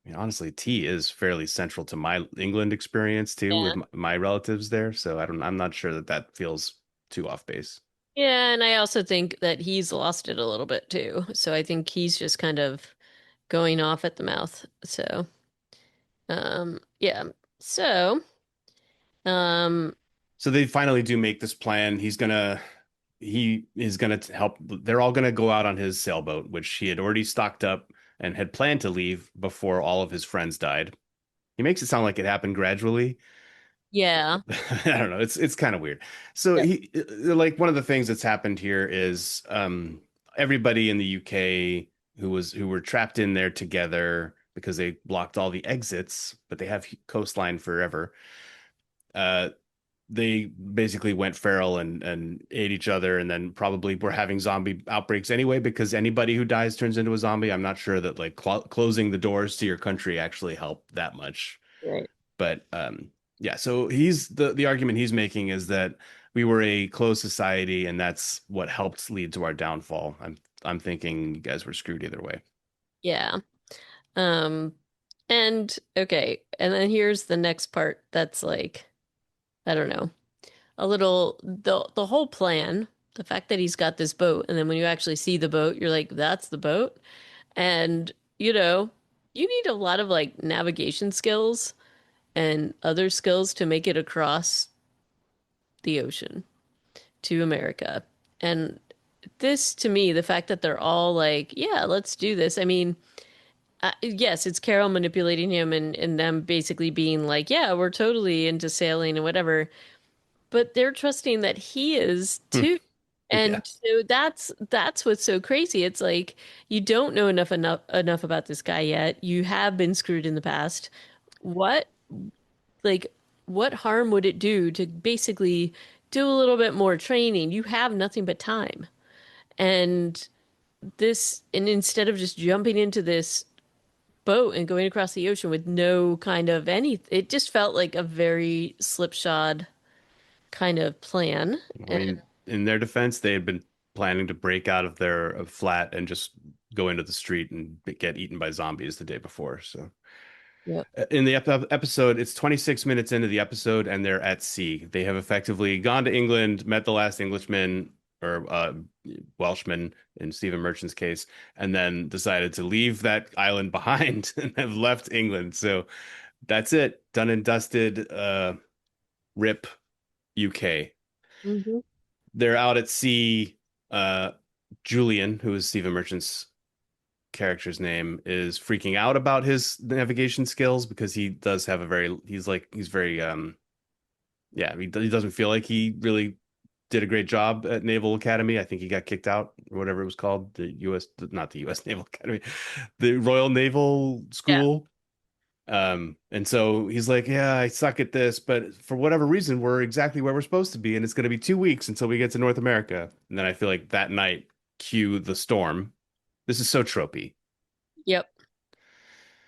[SPEAKER 1] I mean, honestly, tea is fairly central to my England experience too, with
[SPEAKER 2] yeah.
[SPEAKER 1] my relatives there. So I'm not sure that that feels too off base.
[SPEAKER 2] Yeah, and I also think that he's lost it a little bit too. So I think he's just kind of going off at the mouth. So, yeah. So, um,
[SPEAKER 1] So they finally do make this plan. He is gonna help. They're all gonna go out on his sailboat, which he had already stocked up and had planned to leave before all of his friends died. He makes it sound like it happened gradually.
[SPEAKER 2] yeah.
[SPEAKER 1] I don't know. It's kind of weird. So he like one of the things that's happened here is everybody in the UK who were trapped in there together because they blocked all the exits, but they have coastline forever. Uh, they basically went feral and ate each other, and then probably were having zombie outbreaks anyway because anybody who dies turns into a zombie. I'm not sure that like closing the doors to your country actually helped that much.
[SPEAKER 2] Right.
[SPEAKER 1] But yeah, so he's the argument he's making is that we were a closed society and that's what helped lead to our downfall. I'm thinking you guys were screwed either way.
[SPEAKER 2] Yeah. Um, and okay, and then here's the next part that's like, I don't know, a little the whole plan, the fact that he's got this boat, and then when you actually see the boat, you're like, that's the boat. And, you need a lot of like navigation skills and other skills to make it across the ocean to America. And this to me, the fact that they're all like, yeah, let's do this. I mean, yes, it's Carol manipulating him and them basically being like, yeah, we're totally into sailing and whatever, but they're trusting that he is
[SPEAKER 1] Hmm.
[SPEAKER 2] too.
[SPEAKER 1] Yeah.
[SPEAKER 2] And so that's what's so crazy. It's like you don't know enough about this guy yet. You have been screwed in the past. What like what harm would it do to basically do a little bit more training? You have nothing but time. And and instead of just jumping into this boat and going across the ocean with no kind of it just felt like a very slipshod kind of plan.
[SPEAKER 1] I
[SPEAKER 2] And
[SPEAKER 1] mean, in their defense, they had been planning to break out of their flat and just go into the street and get eaten by zombies the day before. So
[SPEAKER 2] Yep.
[SPEAKER 1] in the episode, it's 26 minutes into the episode, and they're at sea. They have effectively gone to England, met the last Englishman or Welshman in Stephen Merchant's case, and then decided to leave that island behind and have left England. So that's it, done and dusted. RIP UK.
[SPEAKER 2] Hmm.
[SPEAKER 1] They're out at sea. Uh, Julian, who is Stephen Merchant's character's name, is freaking out about his navigation skills because he does have a very he's very yeah, he doesn't feel like he really did a great job at Naval Academy. I think he got kicked out or whatever it was called, the US, not the US Naval Academy, the Royal Naval
[SPEAKER 2] Yeah.
[SPEAKER 1] School. And so he's like, yeah, I suck at this, but for whatever reason, we're exactly where we're supposed to be, and it's going to be 2 weeks until we get to North America. And then I feel like that night, cue the storm. This is so tropey.
[SPEAKER 2] Yep.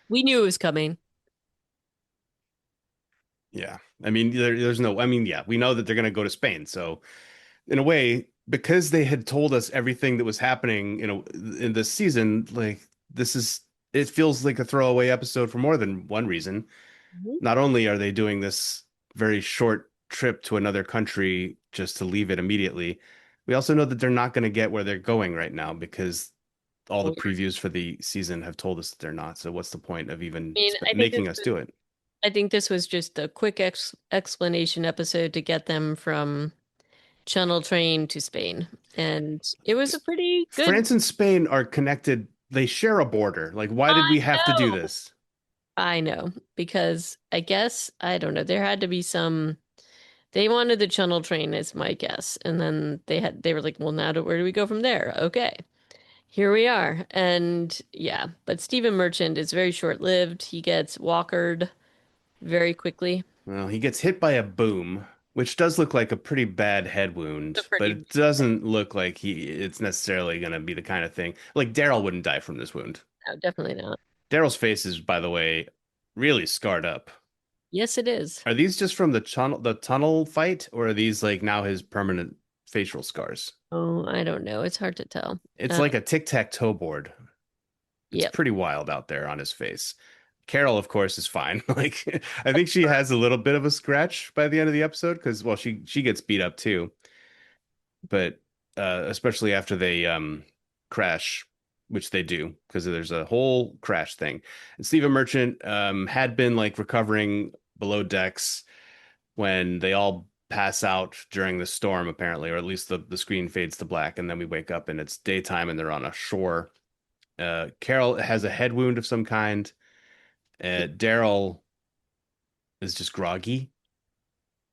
[SPEAKER 2] We knew it was coming.
[SPEAKER 1] Yeah. I mean, there's no, I mean, yeah, we know that they're going to go to Spain. So, in a way, because they had told us everything that was happening, in this season, like, it feels like a throwaway episode for more than one reason.
[SPEAKER 2] Mhm.
[SPEAKER 1] Not only are they doing this very short trip to another country just to leave it immediately, we also know that they're not going to get where they're going right now because all the
[SPEAKER 2] Oh,
[SPEAKER 1] previews for the season have told us that they're not. So what's the point of even
[SPEAKER 2] I mean,
[SPEAKER 1] making us do it?
[SPEAKER 2] I think this was just a quick explanation episode to get them from Channel Train to Spain, and it was a pretty good.
[SPEAKER 1] France and Spain are connected. They share a border. Like, why did
[SPEAKER 2] I
[SPEAKER 1] we have to do
[SPEAKER 2] know.
[SPEAKER 1] this?
[SPEAKER 2] I know because I guess I don't know. There had to be some. They wanted the Channel Train, is my guess, and then they were like, well, where do we go from there? Okay, here we are, and yeah. But Stephen Merchant is very short-lived. He gets walkered very quickly.
[SPEAKER 1] Well, he gets hit by a boom, which does look like a pretty bad head
[SPEAKER 2] It's a
[SPEAKER 1] wound, but
[SPEAKER 2] pretty
[SPEAKER 1] it doesn't look like it's necessarily going to be the kind of thing. Like Daryl wouldn't die from this wound.
[SPEAKER 2] no, definitely not.
[SPEAKER 1] Daryl's face is, by the way, really scarred up.
[SPEAKER 2] Yes, it is.
[SPEAKER 1] Are these just from the tunnel fight, or are these like now his permanent facial scars?
[SPEAKER 2] Oh, I don't know. It's hard to tell.
[SPEAKER 1] It's
[SPEAKER 2] Uh,
[SPEAKER 1] like a tic-tac-toe board. It's
[SPEAKER 2] yep.
[SPEAKER 1] pretty wild out there on his face. Carol, of course, is fine. Like I think she has a little bit of a scratch by the end of the episode because well, she gets beat up too, but especially after they crash, which they do because there's a whole crash thing. And Stephen Merchant had been like recovering below decks when they all pass out during the storm, apparently, or at least the screen fades to black, and then we wake up and it's daytime and they're on a shore. Carol has a head wound of some kind. Daryl is just groggy.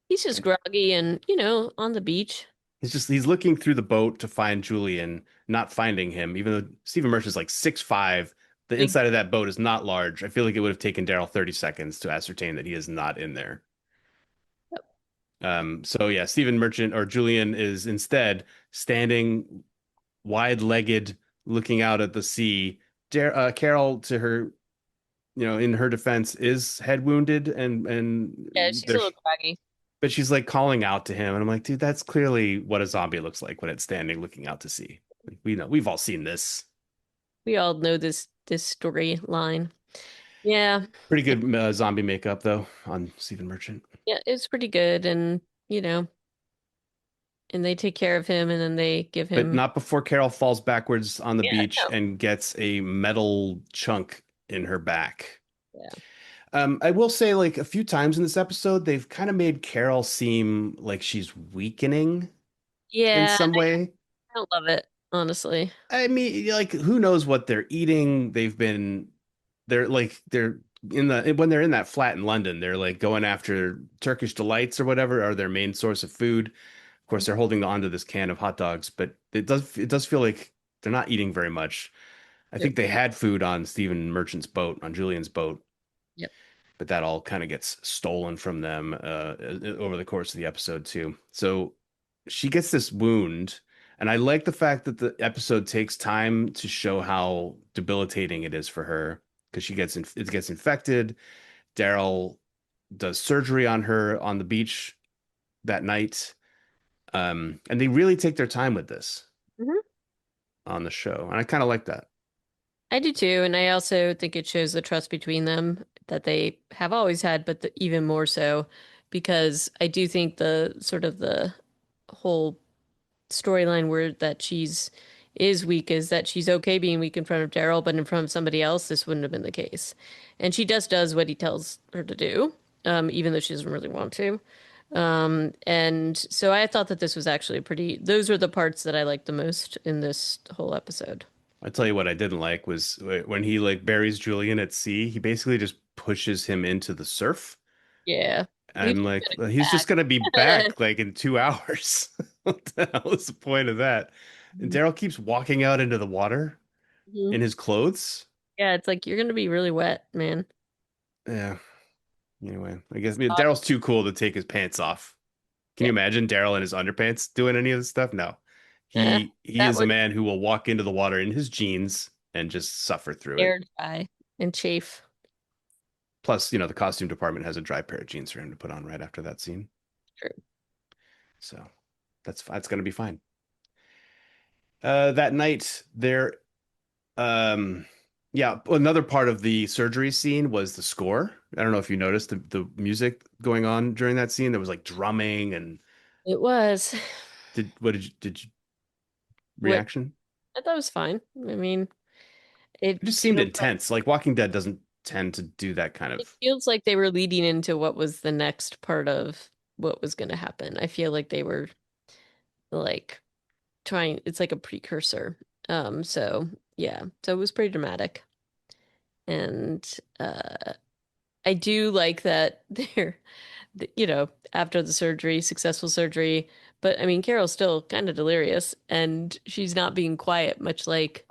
[SPEAKER 2] He's just groggy and, on the beach.
[SPEAKER 1] He's looking through the boat to find Julian, not finding him, even though Stephen Merchant is like 6'5". The
[SPEAKER 2] Big.
[SPEAKER 1] inside of that boat is not large. I feel like it would have taken Daryl 30 seconds to ascertain that he is not in there. So yeah, Stephen Merchant or Julian is instead standing wide-legged, looking out at the sea. Carol, to her, in her defense, is head wounded,
[SPEAKER 2] Yeah,
[SPEAKER 1] and
[SPEAKER 2] she's a little groggy.
[SPEAKER 1] but she's like calling out to him, and I'm like, dude, that's clearly what a zombie looks like when it's standing looking out to sea. Like, we know, we've all seen this.
[SPEAKER 2] We all know this storyline. Yeah.
[SPEAKER 1] Pretty good zombie makeup though on Stephen Merchant,
[SPEAKER 2] Yeah, it's pretty good and, and they take care of him and then they give
[SPEAKER 1] but
[SPEAKER 2] him.
[SPEAKER 1] not before Carol falls backwards on the
[SPEAKER 2] Yeah,
[SPEAKER 1] beach
[SPEAKER 2] no.
[SPEAKER 1] and gets a metal chunk in her back.
[SPEAKER 2] Yeah.
[SPEAKER 1] I will say, like a few times in this episode, they've kind of made Carol seem like she's weakening in
[SPEAKER 2] Yeah,
[SPEAKER 1] some way.
[SPEAKER 2] I don't love it, honestly.
[SPEAKER 1] I mean, like, who knows what they're eating? They're when they're in that flat in London, they're like going after Turkish delights or whatever are their main source of food. Of course, they're holding on to this can of hot dogs, but it does feel like they're not eating very much. I
[SPEAKER 2] Yep.
[SPEAKER 1] think they had food on Stephen Merchant's boat, on Julian's boat,
[SPEAKER 2] Yep.
[SPEAKER 1] but that all kind of gets stolen from them over the course of the episode too. So she gets this wound, and I like the fact that the episode takes time to show how debilitating it is for her because it gets infected. Daryl does surgery on her on the beach that night, and they really take their time with this. on the show, and I kind of like that.
[SPEAKER 2] I do too, and I also think it shows the trust between them that they have always had, but even more so because I do think the sort of the whole storyline where that she's is weak is that she's okay being weak in front of Daryl, but in front of somebody else, this wouldn't have been the case. And she just does what he tells her to do, even though she doesn't really want to. And so I thought that this was actually pretty, those are the parts that I liked the most in this whole episode.
[SPEAKER 1] I tell you what I didn't like was when he like buries Julian at sea, he basically just pushes him into the surf.
[SPEAKER 2] Yeah. He's
[SPEAKER 1] I'm like,
[SPEAKER 2] gonna
[SPEAKER 1] well, he's just
[SPEAKER 2] come
[SPEAKER 1] gonna be
[SPEAKER 2] back.
[SPEAKER 1] back like in 2 hours. What the hell is the point of that? And Daryl keeps walking out into the water
[SPEAKER 2] Mhm.
[SPEAKER 1] in his clothes.
[SPEAKER 2] Yeah, it's like you're gonna be really wet, man.
[SPEAKER 1] Yeah. Anyway, I guess Daryl's too cool to take his pants off. Can you
[SPEAKER 2] Yeah.
[SPEAKER 1] imagine Daryl in his underpants doing any of this stuff? No. He
[SPEAKER 2] That
[SPEAKER 1] is a
[SPEAKER 2] would
[SPEAKER 1] man who will walk into the water in his jeans and just suffer through it.
[SPEAKER 2] air dry and chafe.
[SPEAKER 1] Plus, the costume department has a dry pair of jeans for him to put on right after that scene.
[SPEAKER 2] True.
[SPEAKER 1] So that's gonna be fine. That night there yeah, another part of the surgery scene was the score. I don't know if you noticed the music going on during that scene. There was like drumming and
[SPEAKER 2] It was.
[SPEAKER 1] did you
[SPEAKER 2] What
[SPEAKER 1] reaction?
[SPEAKER 2] I thought was fine. I mean,
[SPEAKER 1] It
[SPEAKER 2] it
[SPEAKER 1] just seemed
[SPEAKER 2] feels
[SPEAKER 1] intense. Like Walking Dead doesn't tend to do that kind
[SPEAKER 2] it
[SPEAKER 1] of
[SPEAKER 2] feels like they were leading into what was the next part of what was going to happen. I feel like they were like trying, it's like a precursor. So yeah, so it was pretty dramatic. And I do like that they're, after the surgery, successful surgery, but I mean, Carol's still kind of delirious and she's not being quiet, much like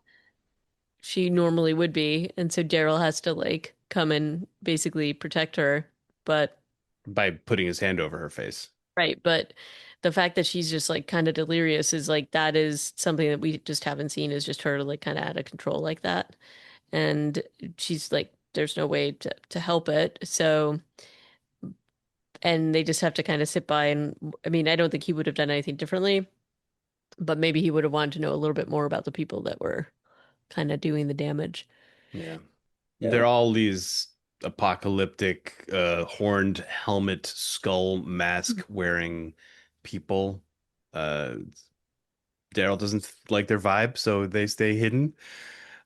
[SPEAKER 2] she normally would be. And so Daryl has to like come and basically protect her. But
[SPEAKER 1] by putting his hand over her face.
[SPEAKER 2] right, but the fact that she's just like kind of delirious is like that is something that we just haven't seen is just her like kind of out of control like that. And she's like there's no way to help it. So and they just have to kind of sit by and I mean, I don't think he would have done anything differently, but maybe he would have wanted to know a little bit more about the people that were kind of doing the damage.
[SPEAKER 1] Yeah. They're
[SPEAKER 2] So
[SPEAKER 1] all these apocalyptic horned helmet skull mask wearing people. Uh Daryl doesn't like their vibe, so they stay hidden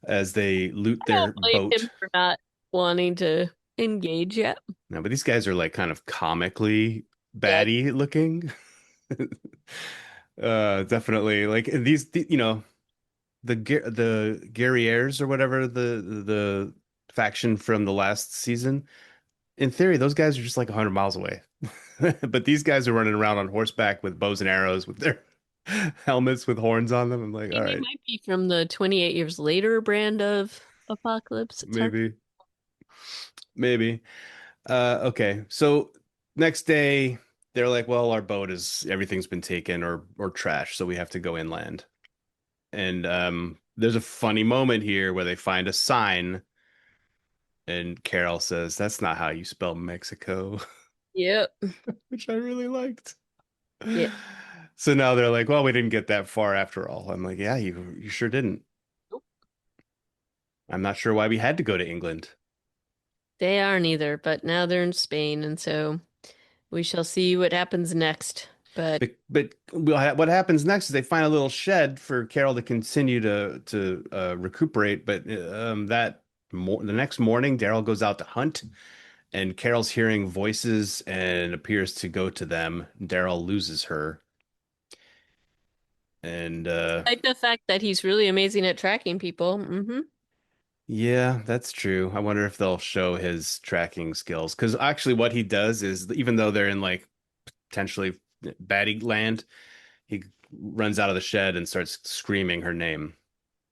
[SPEAKER 1] as they loot
[SPEAKER 2] I don't
[SPEAKER 1] their
[SPEAKER 2] blame him
[SPEAKER 1] boat.
[SPEAKER 2] for not wanting to engage yet.
[SPEAKER 1] No, but these guys are like kind of comically
[SPEAKER 2] Yeah,
[SPEAKER 1] batty looking. Definitely like the guerriers or whatever the faction from the last season. In theory, those guys are just like 100 miles away. But these guys are running around on horseback with bows and arrows with their helmets with horns on them. I'm like, all
[SPEAKER 2] they
[SPEAKER 1] right,
[SPEAKER 2] might be from the 28 years later brand of Apocalypse. It's hard.
[SPEAKER 1] maybe, maybe. Okay. So next day, they're like, well, our boat is everything's been taken or trashed, so we have to go inland. And there's a funny moment here where they find a sign, and Carol says, "That's not how you spell Mexico,"
[SPEAKER 2] Yep.
[SPEAKER 1] which I really liked.
[SPEAKER 2] Yeah.
[SPEAKER 1] So now they're like, "Well, we didn't get that far after all." I'm like, "Yeah, you sure didn't."
[SPEAKER 2] Nope.
[SPEAKER 1] I'm not sure why we had to go to England.
[SPEAKER 2] They aren't either, but now they're in Spain, and so we shall see what happens next. But
[SPEAKER 1] What happens next is they find a little shed for Carol to continue to recuperate. But the next morning, Daryl goes out to hunt, and Carol's hearing voices and appears to go to them. Daryl loses her, and
[SPEAKER 2] like the fact that he's really amazing at tracking people.
[SPEAKER 1] yeah, that's true. I wonder if they'll show his tracking skills because actually, what he does is even though they're in like potentially baddie land, he runs out of the shed and starts screaming her name.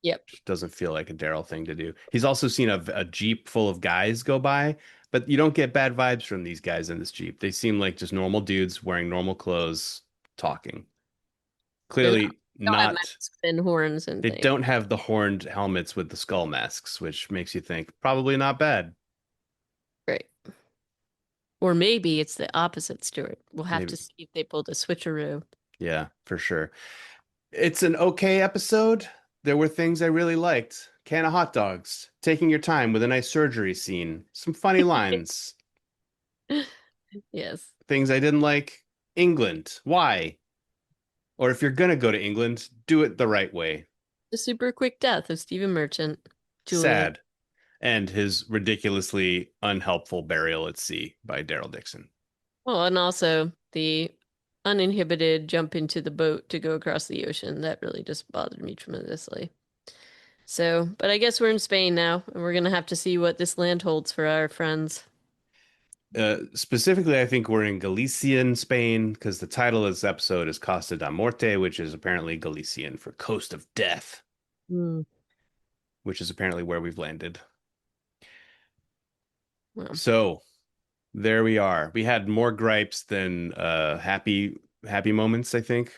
[SPEAKER 2] Yep.
[SPEAKER 1] Doesn't feel like a Daryl thing to do. He's also seen a Jeep full of guys go by, but you don't get bad vibes from these guys in this Jeep. They seem like just normal dudes wearing normal clothes, talking.
[SPEAKER 2] They
[SPEAKER 1] Clearly
[SPEAKER 2] don't have
[SPEAKER 1] not,
[SPEAKER 2] masks and horns and
[SPEAKER 1] they
[SPEAKER 2] things.
[SPEAKER 1] don't have the horned helmets with the skull masks, which makes you think probably not bad.
[SPEAKER 2] Right. Or maybe it's the opposite, Stuart. We'll have to
[SPEAKER 1] Maybe.
[SPEAKER 2] see if they pulled a switcheroo.
[SPEAKER 1] Yeah, for sure. It's an okay episode. There were things I really liked. Can of hot dogs, taking your time with a nice surgery scene, some funny lines.
[SPEAKER 2] Yes.
[SPEAKER 1] Things I didn't like. England. Why? Or if you're gonna go to England, do it the right way.
[SPEAKER 2] The super quick death of Stephen Merchant, Julian.
[SPEAKER 1] Sad. And his ridiculously unhelpful burial at sea by Daryl Dixon.
[SPEAKER 2] Well, and also the uninhibited jump into the boat to go across the ocean. That really just bothered me tremendously. So, but I guess we're in Spain now, and we're gonna have to see what this land holds for our friends.
[SPEAKER 1] Specifically, I think we're in Galician Spain because the title of this episode is Costa da Morte, which is apparently Galician for Coast of Death,
[SPEAKER 2] Hmm.
[SPEAKER 1] which is apparently where we've landed.
[SPEAKER 2] Well,
[SPEAKER 1] So there we are. We had more gripes than happy moments, I think.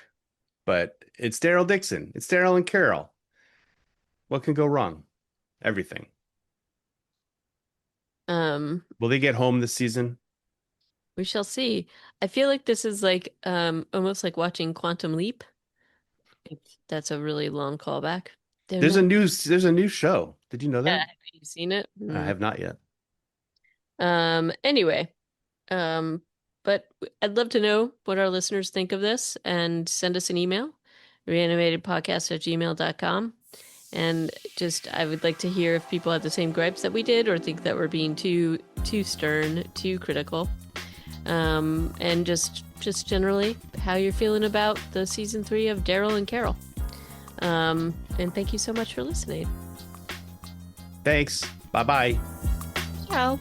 [SPEAKER 1] But it's Daryl Dixon. It's Daryl and Carol. What can go wrong? Everything.
[SPEAKER 2] um,
[SPEAKER 1] Will they get home this season?
[SPEAKER 2] we shall see. I feel like this is like almost like watching Quantum Leap. If that's a really long callback. They're not.
[SPEAKER 1] There's a new show. Did you know
[SPEAKER 2] Yeah,
[SPEAKER 1] that?
[SPEAKER 2] have you seen it?
[SPEAKER 1] I
[SPEAKER 2] Hmm.
[SPEAKER 1] have not yet.
[SPEAKER 2] Anyway, um, but I'd love to know what our listeners think of this and send us an email, reanimatedpodcast@gmail.com. And just I would like to hear if people have the same gripes that we did or think that we're being too stern, too critical. And just generally how you're feeling about the season 3 of Daryl and Carol. And thank you so much for listening.
[SPEAKER 1] Thanks. Bye bye.
[SPEAKER 2] Ciao.